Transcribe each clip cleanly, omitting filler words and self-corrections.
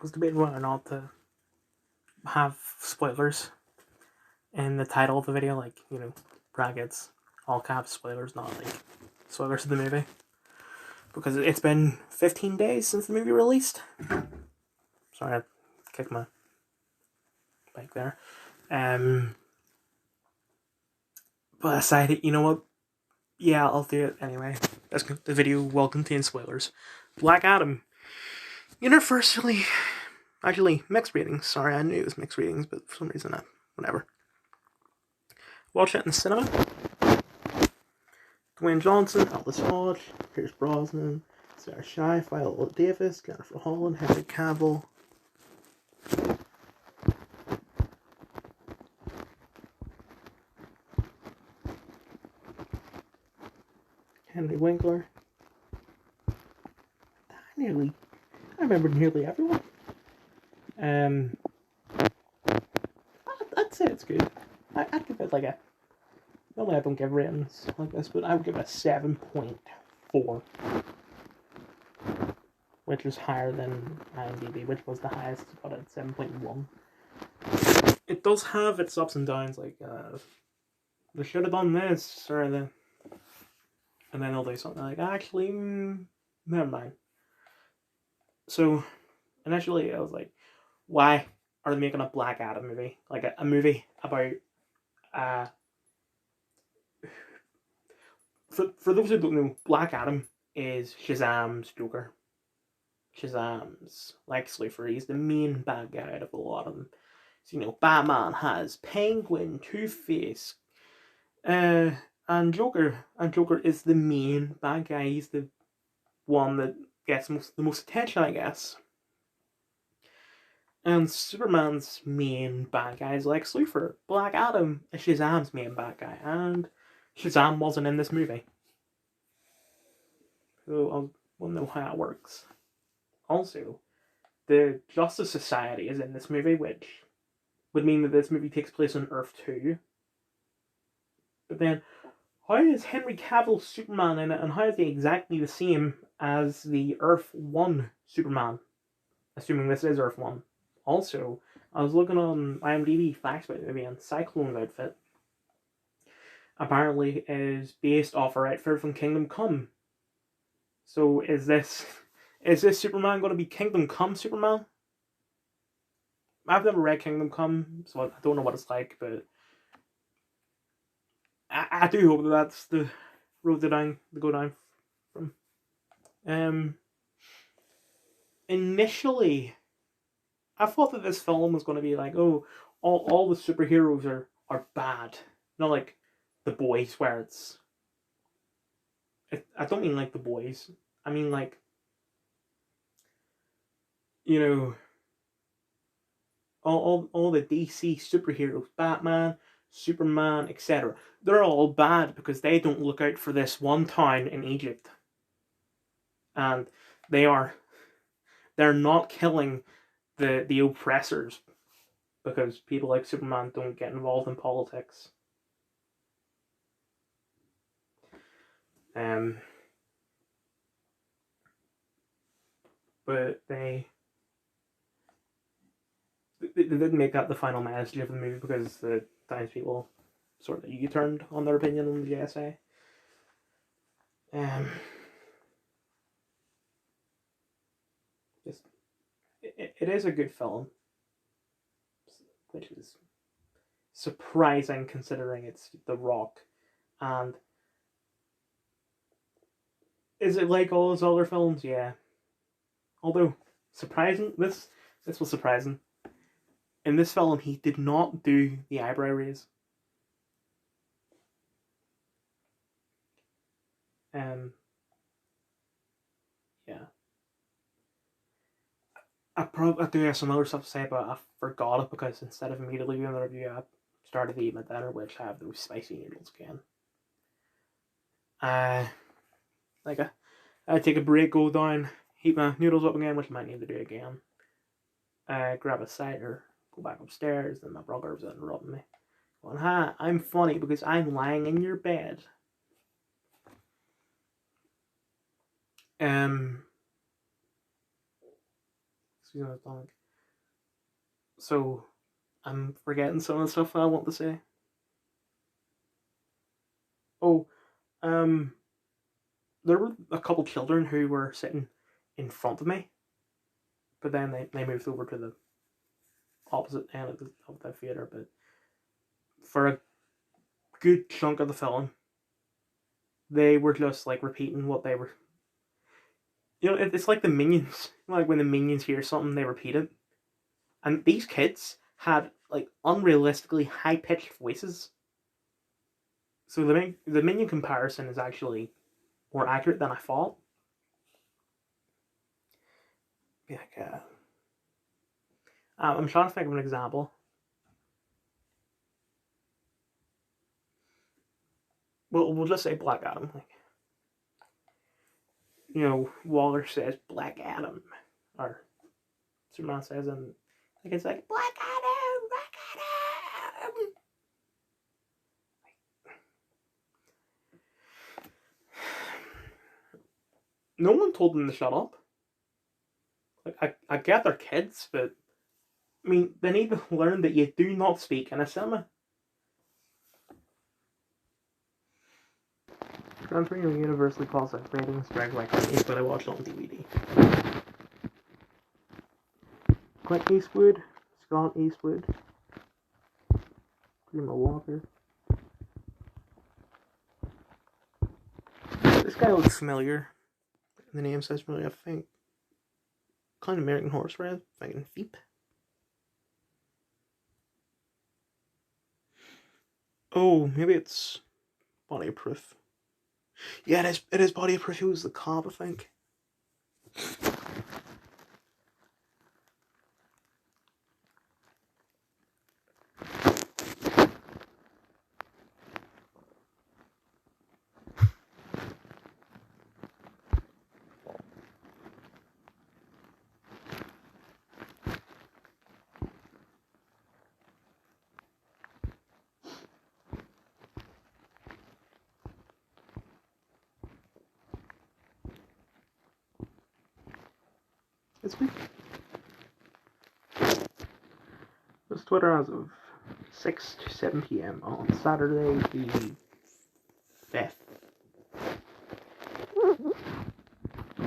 was debating whether or not to have spoilers in the title of the video, like, brackets, all caps spoilers, not like spoilers of the movie. Because it's been 15 days since the movie released. Sorry, I kicked my bike there. But I decided, you know what? Yeah, I'll do it anyway. The video will contain spoilers. Black Adam. Universally, actually, mixed ratings. Sorry, I knew it was mixed ratings, but for some reason, whatever. Watch it in the cinema. Dwayne Johnson, Aldous Hodge, Pierce Brosnan, Sarah Shai, Viola Davis, Jennifer Holland, Henry Cavill. Henry Winkler. I remember nearly everyone. I'd say it's good. I'd give it like a... Normally I don't give ratings like this, but I would give it a 7.4. Which is higher than IMDb, which was the highest, but at 7.1. It does have its ups and downs, like, they should have done this, or and then they'll do something like, actually, never mind. So, initially I was like, why are they making a Black Adam movie? Like, a movie about, for those who don't know, Black Adam is Shazam's Joker. Shazam's Lex Luthor. He's the main bad guy out of a lot of them. So, Batman has Penguin, Two-Face, and Joker. And Joker is the main bad guy. He's the one that gets the most attention, I guess. And Superman's main bad guy is Lex Luthor. Black Adam is Shazam's main bad guy. And Shazam wasn't in this movie. So I want to know how it works. Also, the Justice Society is in this movie, which would mean that this movie takes place on Earth 2. But then, how is Henry Cavill Superman in it, and how is he exactly the same as the Earth 1 Superman? Assuming this is Earth 1. Also, I was looking on IMDb facts about the movie, and Cyclone's outfit apparently is based off her outfit from Kingdom Come. So is this Superman going to be Kingdom Come Superman? I've never read Kingdom Come, so I don't know what it's like, but I do hope that that's the road to go down from. Initially, I thought that this film was going to be like, oh, all the superheroes are bad. Not like The Boys, where I don't mean like The Boys. I mean like, all the DC superheroes, Batman, Superman, etc. They're all bad because they don't look out for this one town in Egypt. And they're not killing the oppressors because people like Superman don't get involved in politics. But they didn't make that the final message of the movie because the times people sort of U-turned on their opinion on the JSA. It is a good film, which is surprising considering it's The Rock. And is it like all his other films? Yeah. Although surprising, this was surprising. In this film, he did not do the eyebrow raise. Yeah. I do have some other stuff to say, but I forgot it because instead of immediately doing the review, I started to eat my dinner, which I have those spicy noodles again. I take a break, go down, heat my noodles up again, which I might need to do again. Grab a cider, go back upstairs, then my brother was interrupting me. Going, hi, I'm funny because I'm lying in your bed. Excuse my dog. So, I'm forgetting some of the stuff I want to say. Oh, um, there were a couple children who were sitting in front of me, but then they moved over to the opposite end of the theater. But for a good chunk of the film, they were just like repeating what they were. You know, it's like the Minions. Like when the Minions hear something, they repeat it. And these kids had like unrealistically high pitched voices. So the Minion comparison is actually more accurate than I thought. Like, I'm trying to think of an example. Well, we'll just say Black Adam. Like, you know, Waller says Black Adam, or Superman says, and like it's like Black Adam, Black Adam. No one told them to shut up. Like I get they're kids, but I mean they need to learn that you do not speak in a cinema. Gran Torino universally calls it ratings drag like ratings, but I watched it on DVD. Clint Eastwood, Scott Eastwood, Primo Walker. This guy looks familiar. The name says familiar, I think. Kind of American Horse Red, fucking Veep. Oh, maybe it's Body Proof. Yeah, it is Body Proof. He was the cop, I think. It's week. This Twitter as of 6 to 7 p.m. on Saturday the 5th.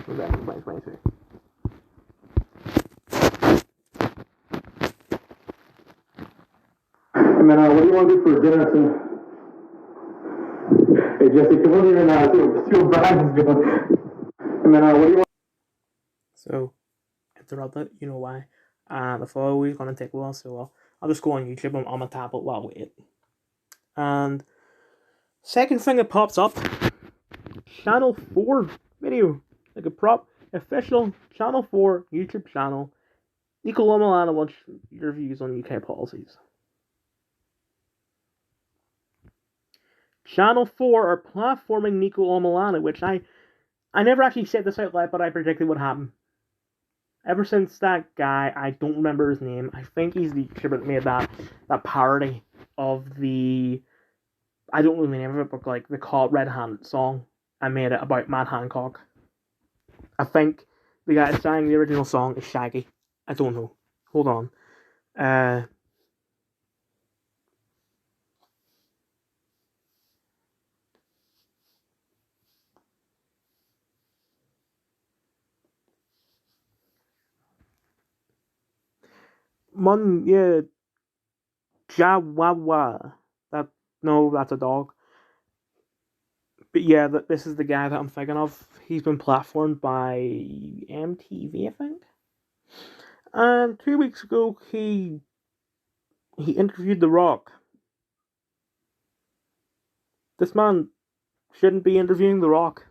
November 2023. Hey man, what do you want to do for dinner tonight? Hey Jesse, come on here and see what Brian's doing. Hey man, what do you want? So, interrupt it, you know why. The follow is going to take a while, so I'll just go on YouTube on my tablet while I wait. And second thing that pops up, Channel 4 video. Like a official Channel 4 YouTube channel. Nico Lomelana wants your views on UK policies. Channel 4 are platforming Nico Lomelana, which I never actually said this out loud, but I predicted would happen. Ever since that guy, I don't remember his name, I think he's the YouTuber that made that parody of the, I don't know the name of it, but like the Caught Red Handed song. I made it about Matt Hancock. I think the guy that sang the original song is Shaggy. I don't know. Hold on. Yeah, Jawawa. That's a dog. But yeah, this is the guy that I'm thinking of. He's been platformed by MTV, I think. And 2 weeks ago, he interviewed The Rock. This man shouldn't be interviewing The Rock.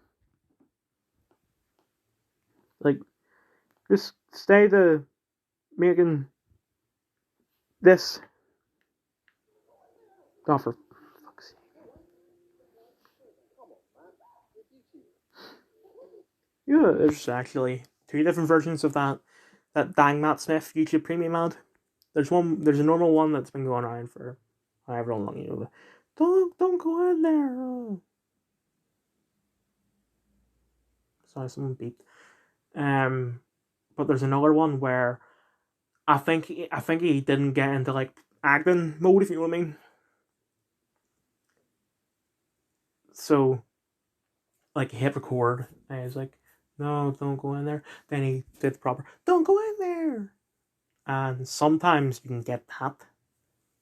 Like, just stay to making this. Oh, for fuck's sake. Yeah, there's actually 2 different versions of that Dang Matt Smith YouTube Premium ad. There's a normal one that's been going around for however long, you know. Don't go in there. Sorry, someone beeped. But there's another one where I think he didn't get into like acting mode, if you know what I mean. So like he hit record and he was like, "No, don't go in there." Then he did the proper, "Don't go in there." And sometimes you can get that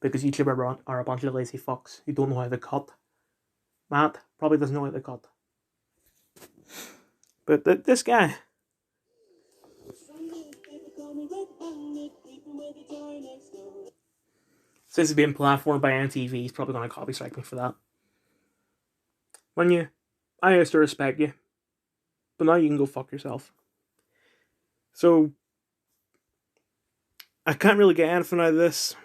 because YouTubers are a bunch of lazy fucks who don't know how to cut. Matt probably doesn't know how to cut, but this guy. Since he's being platformed by NTV, he's probably going to copy strike me for that. I used to respect you, but now you can go fuck yourself. So, I can't really get anything out of this.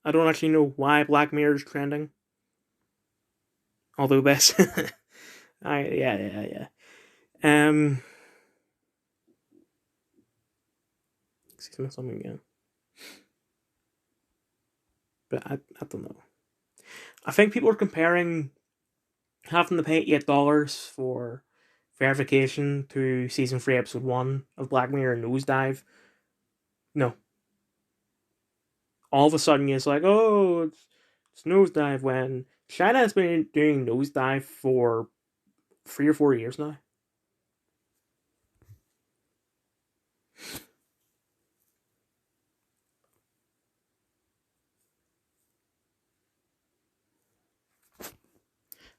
I don't actually know why Black Mirror is trending. Although this, yeah. Excuse me, something again. But I don't know. I think people are comparing having to pay $8 for verification to season 3, episode 1 of Black Mirror Nosedive. No. All of a sudden, it's like, oh, it's Nosedive when China has been doing Nosedive for 3 or 4 years now.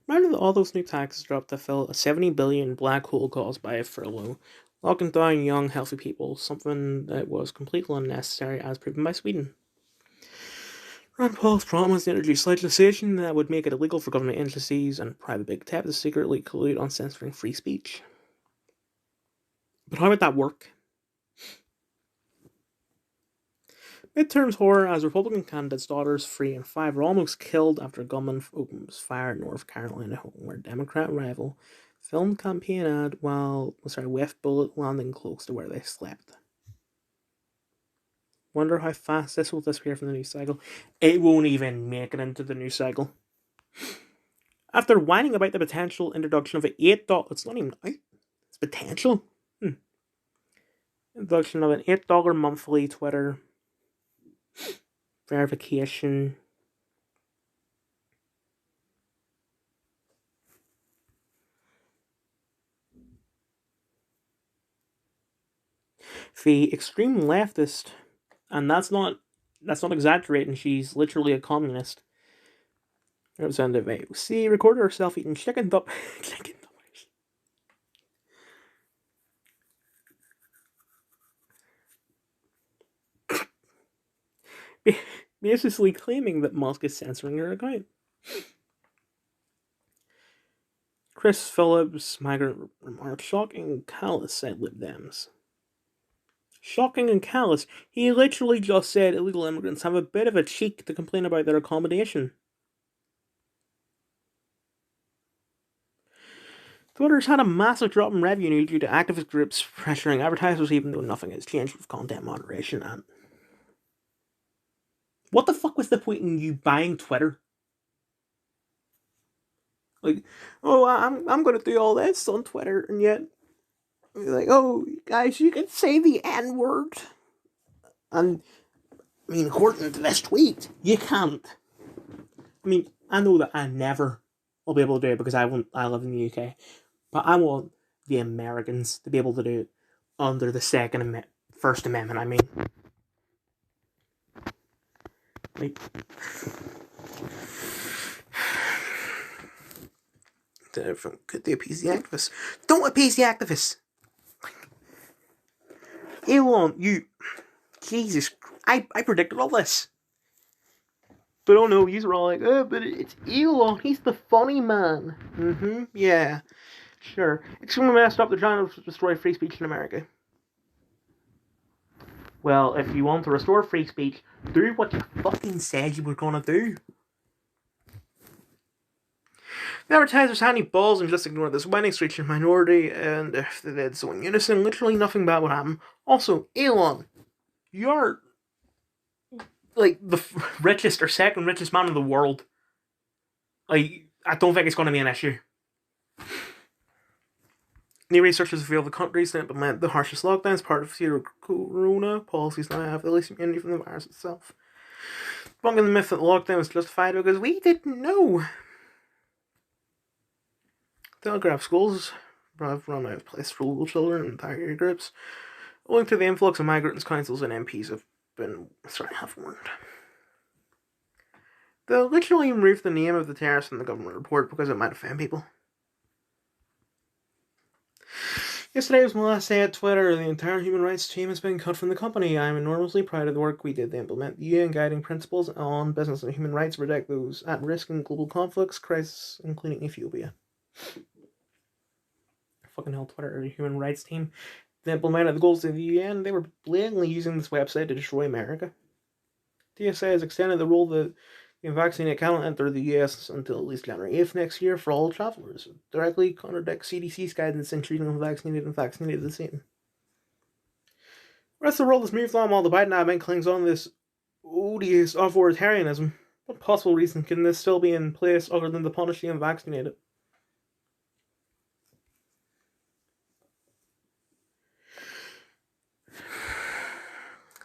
Imagine all those new taxes dropped to fill a $70 billion black hole caused by a furlough, locking down young, healthy people, something that was completely unnecessary as proven by Sweden. Rand Paul's promise to introduce legislation that would make it illegal for government agencies and private big tech to secretly collude on censoring free speech. But how would that work? Midterms horror as Republican candidates' daughters 3 and 5 were almost killed after a gunman opens fire in North Carolina home where Democrat rival filmed campaign ad with bullet landing close to where they slept. Wonder how fast this will disappear from the news cycle. It won't even make it into the news cycle. After whining about the potential introduction of an $8, it's not even out. It's potential. Introduction of an $8 monthly Twitter verification the extreme leftist, and that's not exaggerating. She's literally a communist. Representative AOC recorded herself eating chicken dippers. Basically claiming that Musk is censoring her account. Chris Phillips, migrant remarks, shocking and callous, said Lib Dems. Shocking and callous. He literally just said illegal immigrants have a bit of a cheek to complain about their accommodation. Twitter's had a massive drop in revenue due to activist groups pressuring advertisers, even though nothing has changed with content moderation. And what the fuck was the point in you buying Twitter? Like, oh, I'm gonna do all this on Twitter, and yet, like, oh, guys, you can say the N word, and I mean, according to this tweet, you can't. I mean, I know that I never will be able to do it because I live in the UK, but I want the Americans to be able to do it under the First Amendment. I mean, like. Could they appease the activists? Don't appease the activists! Elon, you... Jesus, I predicted all this. But oh no, you're all like, oh, but it's Elon, he's the funny man. Yeah, sure. Extremely messed up, they're trying to destroy free speech in America. Well, if you want to restore free speech, do what you fucking said you were gonna do. The advertisers had any balls and just ignored this wedding reaching minority, and if they did so in unison, literally nothing bad would happen. Also, Elon, you're like the richest or second richest man in the world. Like, I don't think it's going to be an issue. New researchers reveal the countries that implement the harshest lockdowns, part of zero corona policies now have the least immunity from the virus itself. Bunking the myth that lockdown was justified because we didn't know. Telegraph schools have run out of place for little children and entire groups. Owing to the influx of migrants, councils and MPs have warned. They'll literally remove the name of the terrorist in the government report because it might offend people. Yesterday was my last day at Twitter. The entire human rights team has been cut from the company. I'm enormously proud of the work we did to implement the UN guiding principles on business and human rights to protect those at risk in global conflicts, crisis, including Ethiopia. Fucking hell, Twitter, the human rights team. They implemented the goals of the UN. They were blatantly using this website to destroy America. TSA has extended the rule that the unvaccinated cannot enter the US until at least January 8th next year for all travelers. It directly contradicts CDC's guidance in treating unvaccinated and vaccinated the same. The rest of the world has moved on while the Biden admin clings on to this odious authoritarianism. What possible reason can this still be in place other than to punish the unvaccinated?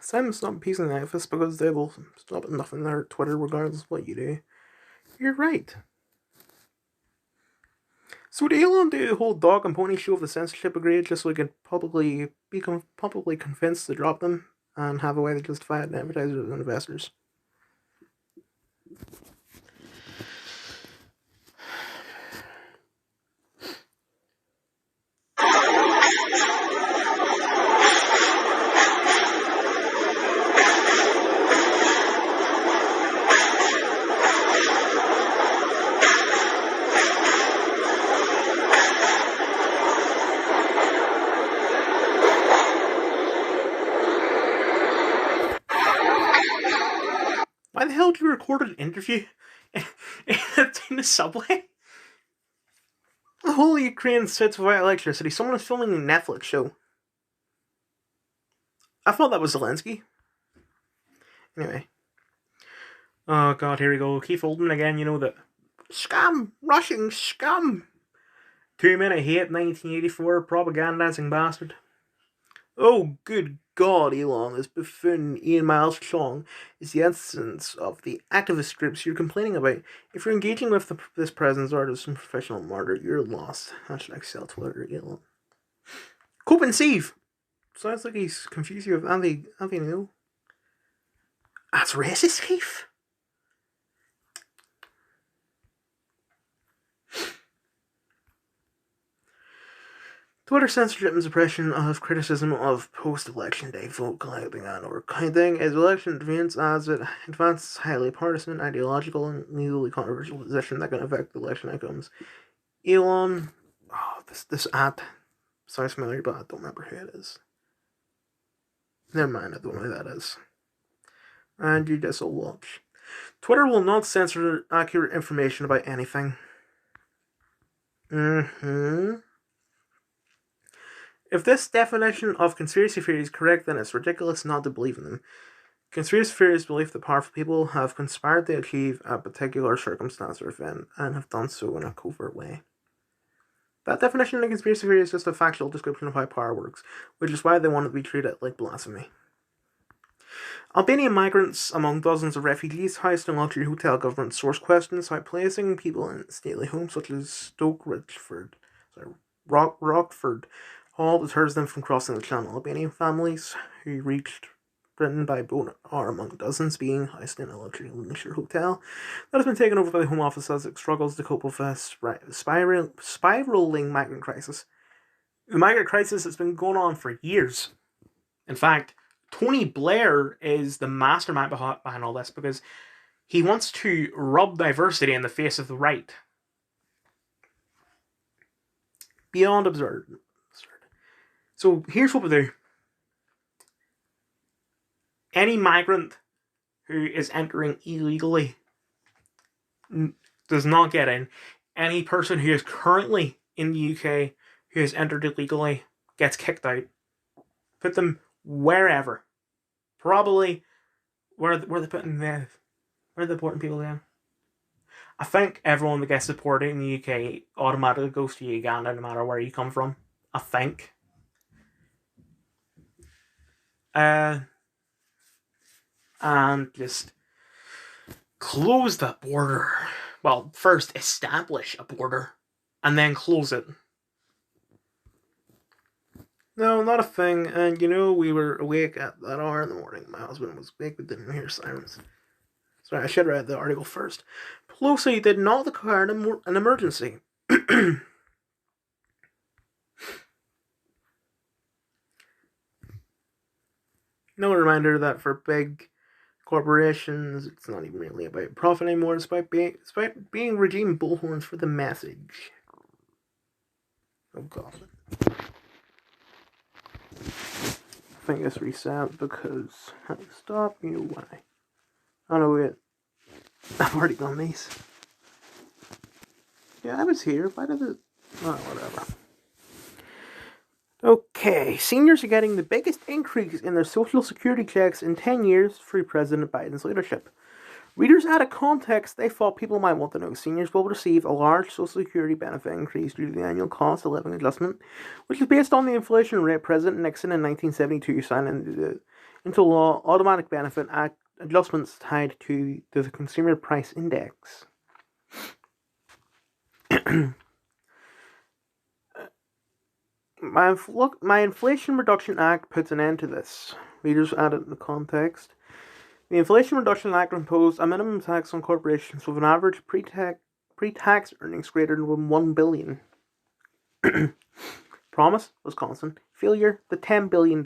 Some stop appeasing the activists because they will stop nothing their Twitter regardless of what you do. You're right. So did Elon do the whole dog and pony show of the censorship agreed just so he could publicly convinced to drop them and have a way to justify it to advertisers and investors? Why the hell did you record an interview in the subway? The whole Ukraine sits without electricity. Someone is filming a Netflix show. I thought that was Zelensky. Anyway. Oh god, here we go. Keith Oldman again, you know that. Scum! Russian scum! 2 minute hate, 1984, propagandizing bastard. Oh, good God, Elon, this buffoon Ian Miles Chong is the essence of the activist groups you're complaining about. If you're engaging with this president's artist and professional martyr, you're lost. Hashtag sell Twitter, Elon. Cope and Steve! Sounds like he's confused you with Anthony Neal. That's racist, Keith. Twitter censorship and suppression of criticism of post-election day vote collecting and or counting is election interference as it advances highly partisan, ideological, and legally controversial position that can affect the election outcomes. Elon, this ad sounds familiar, but I don't remember who it is. Never mind, I don't know who that is. And you just will watch. Twitter will not censor accurate information about anything. If this definition of conspiracy theory is correct, then it's ridiculous not to believe in them. Conspiracy theories believe that powerful people have conspired to achieve a particular circumstance or event and have done so in a covert way. That definition of conspiracy theory is just a factual description of how power works, which is why they want it to be treated like blasphemy. Albanian migrants, among dozens of refugees housed in luxury hotel government source questions how placing people in stately homes such as Rockford Hall deters them from crossing the channel. Albanian families who reached Britain by boat are among dozens being housed in a luxury hotel that has been taken over by the Home Office as it struggles to cope with a spiraling migrant crisis. The migrant crisis has been going on for years. In fact, Tony Blair is the mastermind behind all this because he wants to rub diversity in the face of the right. Beyond absurd. So here's what we do. Any migrant who is entering illegally does not get in. Any person who is currently in the UK who has entered illegally gets kicked out. Put them wherever. Probably where they're putting where they're deporting people down. I think everyone that gets deported in the UK automatically goes to Uganda no matter where you come from. I think. And just close that border. Well, first establish a border, and then close it. No, not a thing. And we were awake at that hour in the morning. My husband was awake, but didn't hear sirens. Sorry, I should have read the article first. Pelosi did not declare an emergency. No reminder that for big corporations, it's not even really about profit anymore. It's about being regime bullhorns for the message. Oh god. I think it's reset because stop you why. Oh no wait. I've already done these. Yeah, I was here. Why did it? Oh, whatever. Okay, seniors are getting the biggest increase in their social security checks in 10 years through President Biden's leadership. Readers out of context, they thought people might want to know seniors will receive a large social security benefit increase due to the annual cost of living adjustment, which is based on the inflation rate President Nixon in 1972 signed into law automatic benefit act adjustments tied to the Consumer Price Index. My Inflation Reduction Act puts an end to this. Readers added in the context. The Inflation Reduction Act imposed a minimum tax on corporations with an average pre-tax earnings greater than $1 billion. Promise, Wisconsin. Failure, the $10 billion.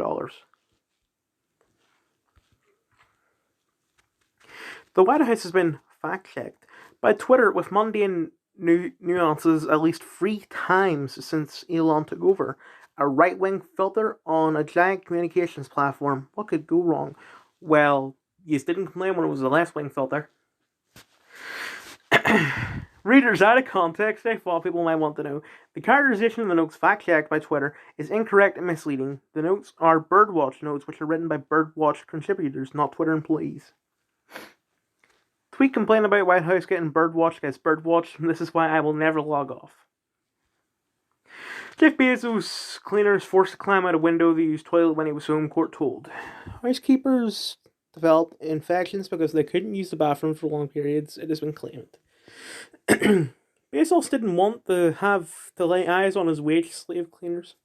The White House has been fact-checked by Twitter with mundane nuances at least 3 times since Elon took over. A right-wing filter on a giant communications platform. What could go wrong? Well, you didn't complain when it was a left-wing filter. Readers out of context, I thought people might want to know. The characterization of the notes fact-checked by Twitter is incorrect and misleading. The notes are Birdwatch notes, which are written by Birdwatch contributors, not Twitter employees. Tweet complain about White House getting Birdwatch gets Birdwatch, and this is why I will never log off. Jeff Bezos' cleaners forced to climb out a window to use toilet when he was home, court told. Housekeepers developed infections because they couldn't use the bathroom for long periods, it has been claimed. Bezos didn't want to have to lay eyes on his wage slave cleaners.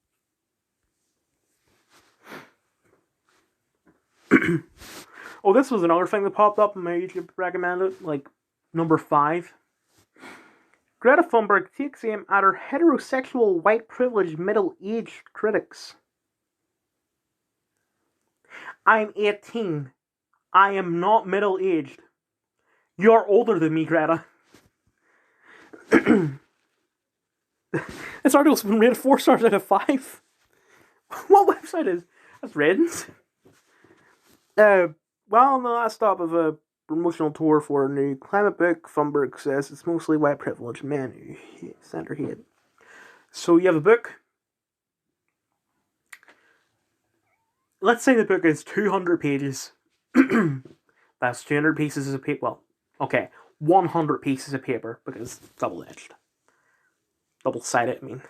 Oh, this was another thing that popped up in my YouTube recommended, like number 5. Greta Thunberg takes aim at her heterosexual, white privileged, middle-aged critics. I'm 18. I am not middle-aged. You're older than me, Greta. This article's been rated 4 stars out of 5. What website is? That's Reddins. Well, on the last stop of a promotional tour for a new climate book, Thunberg says it's mostly white privileged men who sent her hate. So you have a book. Let's say the book is 200 pages. That's 200 pieces of paper. Well, okay, 100 pieces of paper because it's double-edged. Double-sided, I mean.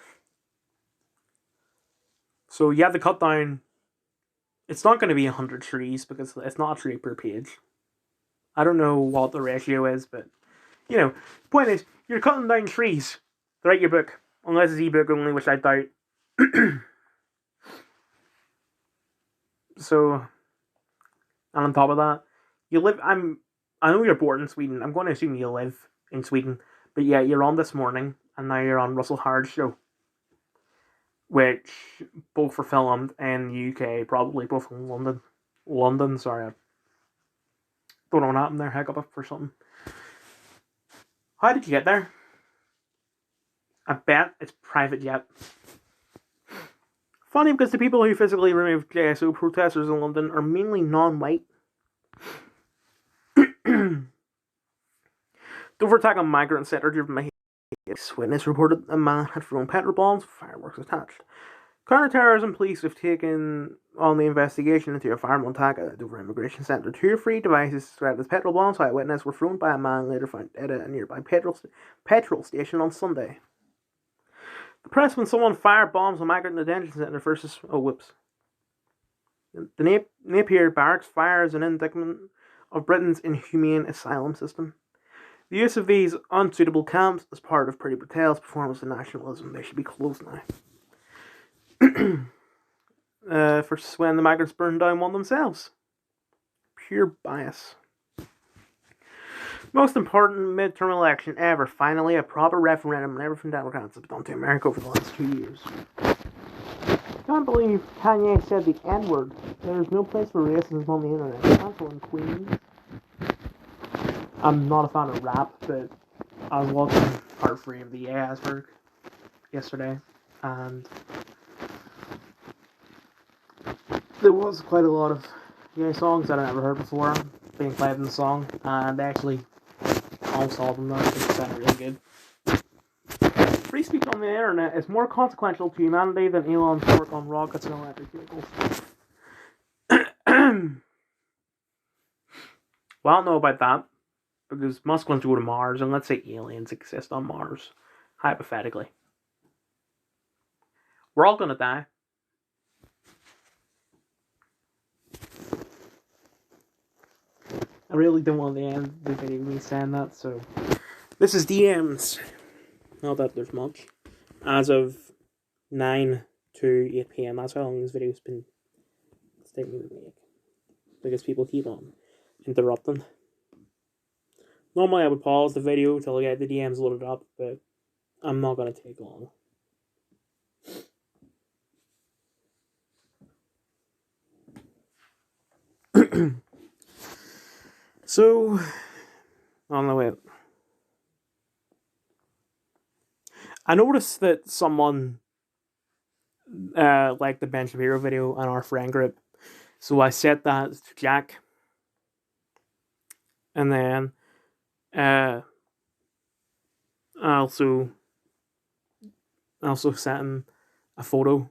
So you have to cut down. It's not going to be 100 trees because it's not a tree per page. I don't know what the ratio is, but the point is, you're cutting down trees to write your book, unless it's ebook only, which I doubt. So, and on top of that, I know you're born in Sweden. I'm going to assume you live in Sweden, but yeah, you're on This Morning, and now you're on Russell Howard's show, which both were filmed in the UK, probably both in London. London, sorry. I don't know what happened there. Heck up for something. How did you get there? I bet it's private jet. Funny because the people who physically removed JSO protesters in London are mainly non-white. The attack on migrant centre driven by hate. Witness reported a man had thrown petrol bombs with fireworks attached. Counter-terrorism police have taken on the investigation into a firearm attack at the Dover Immigration Centre. 2 or 3 devices described as petrol bombs by a witness were thrown by a man later found dead at a nearby petrol station on Sunday. The press when someone fired bombs on migrant detention center versus... Oh, whoops. The Napier Barracks fire is an indictment of Britain's inhumane asylum system. The use of these unsuitable camps is part of Priti Patel's performance of nationalism. They should be closed now. Versus when the migrants burned down one themselves. Pure bias. Most important midterm election ever. Finally, a proper referendum never from Democrats has done to America over the last 2 years. Can't believe Kanye said the N-word. There's no place for racism on the internet. Cancel in Queens. I'm not a fan of rap, but I was watching part 3 of the Asberg yesterday, and there was quite a lot of gay songs that I never heard before being played in the song, and actually almost all of them sounded really good. Free speech on the internet is more consequential to humanity than Elon's work on rockets and electric vehicles. Well, I don't know about that, because Musk wants to go to Mars, and let's say aliens exist on Mars, hypothetically. We're all gonna die. I really don't want to end the video with me saying that, so... This is DMs. Not that there's much. As of 9 to 8 PM, that's how long this video's been taking to make. Because people keep on interrupting. Normally I would pause the video till I get the DMs loaded up, but I'm not going to take long. So, on the way. I noticed that someone liked the Ben Shapiro video on our friend group. So I set that to Jack. And then I also sent him a photo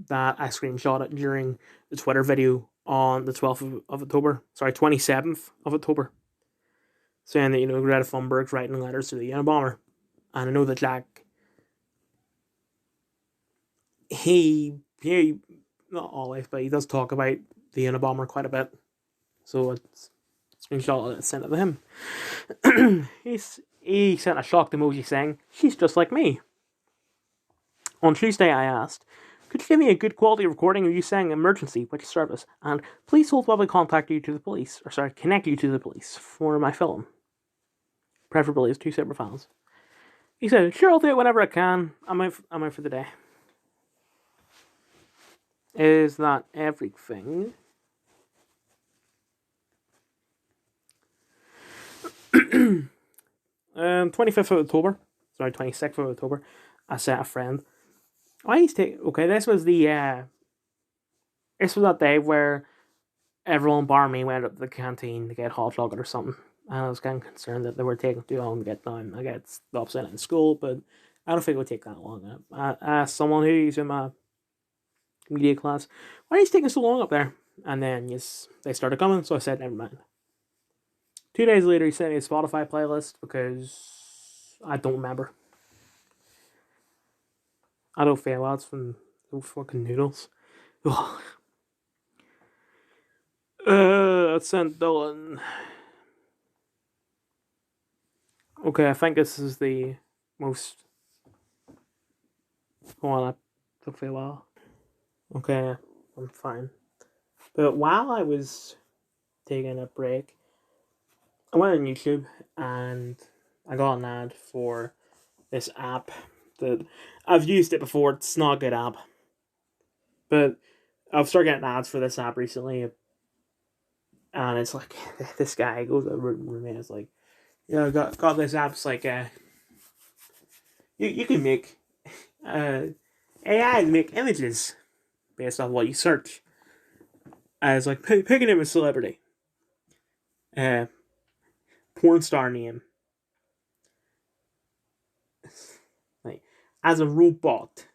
that I screenshotted during the Twitter video on the 12th of October. Sorry, 27th of October. Saying that, Greta Thunberg's writing letters to the Unabomber. And I know that Jack, he not always, but he does talk about the Unabomber quite a bit. So it's a screenshot I sent it to him. He sent a shocked emoji saying, "She's just like me." On Tuesday I asked, "Could you give me a good quality recording of you saying emergency, which service, and please hold while I connect you to the police for my film. Preferably as 2 separate files." He said, "Sure, I'll do it whenever I can. I'm out for the day." Is that everything? 26th of October, I sent a friend. This was that day where everyone bar me went up to the canteen to get hot chocolate or something. And I was kind of concerned that they were taking too long to get down. I get upset in school, but I don't think it would take that long. I asked someone who's in my media class, "Why are you taking so long up there?" And then they started coming, so I said, never mind. 2 days later, he sent me a Spotify playlist because I don't remember. I don't feel that's from those fucking noodles. Ugh. I sent Dylan. Okay, I think this is the most. Hold on, I don't feel well. Okay, I'm fine. But while I was taking a break, I went on YouTube and I got an ad for this app that I've used it before. It's not a good app, but I've started getting ads for this app recently, and it's like this guy goes over and it's like, got this app. It's like you can make AI to make images based on what you search. As like pick a name of celebrity. Porn star name. Like as a robot.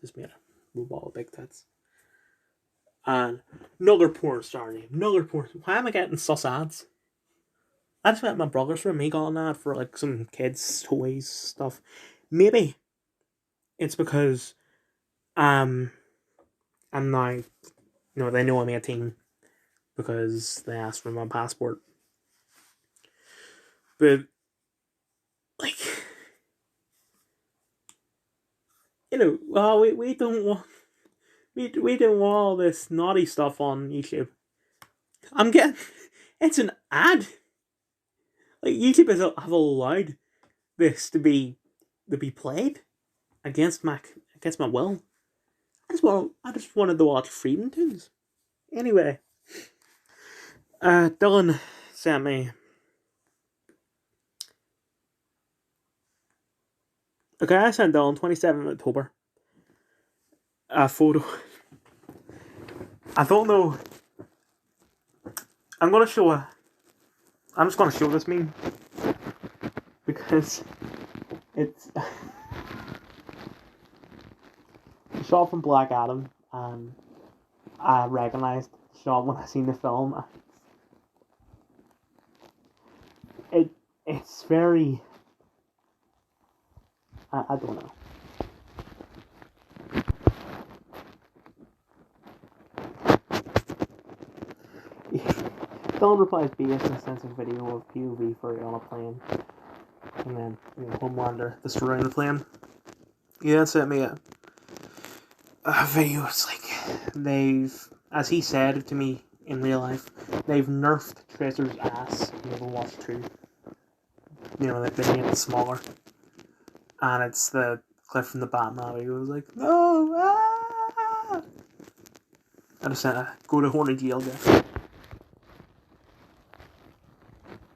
Just made a robot with big tits. And another porn star name. Why am I getting sus ads? I just went to my brother's room. He got an ad for like some kids' toys stuff. Maybe it's because I'm now, they know I'm 18 because they asked for my passport. But like, well, we don't want we don't want all this naughty stuff on YouTube. I'm getting it's an ad. Like YouTube have allowed this to be played against my will. I just wanted to watch Freedom Tunes. Anyway, Dylan sent me. Okay, I sent Dylan 27th of October a photo. I don't know. I'm just gonna show this meme because it's a shot from Black Adam, and I recognised the shot when I seen the film. It's very. I don't know. Dylan replies BS in a sensitive video of POV for on a plane. And then, Homelander destroying the plane. He then sent me a video. It's like, as he said to me in real life, they've nerfed Tracer's ass in Overwatch 2. They made it smaller. And it's the clip from the Batman. He was like, no, ah! I just sent a go to horny jail gif.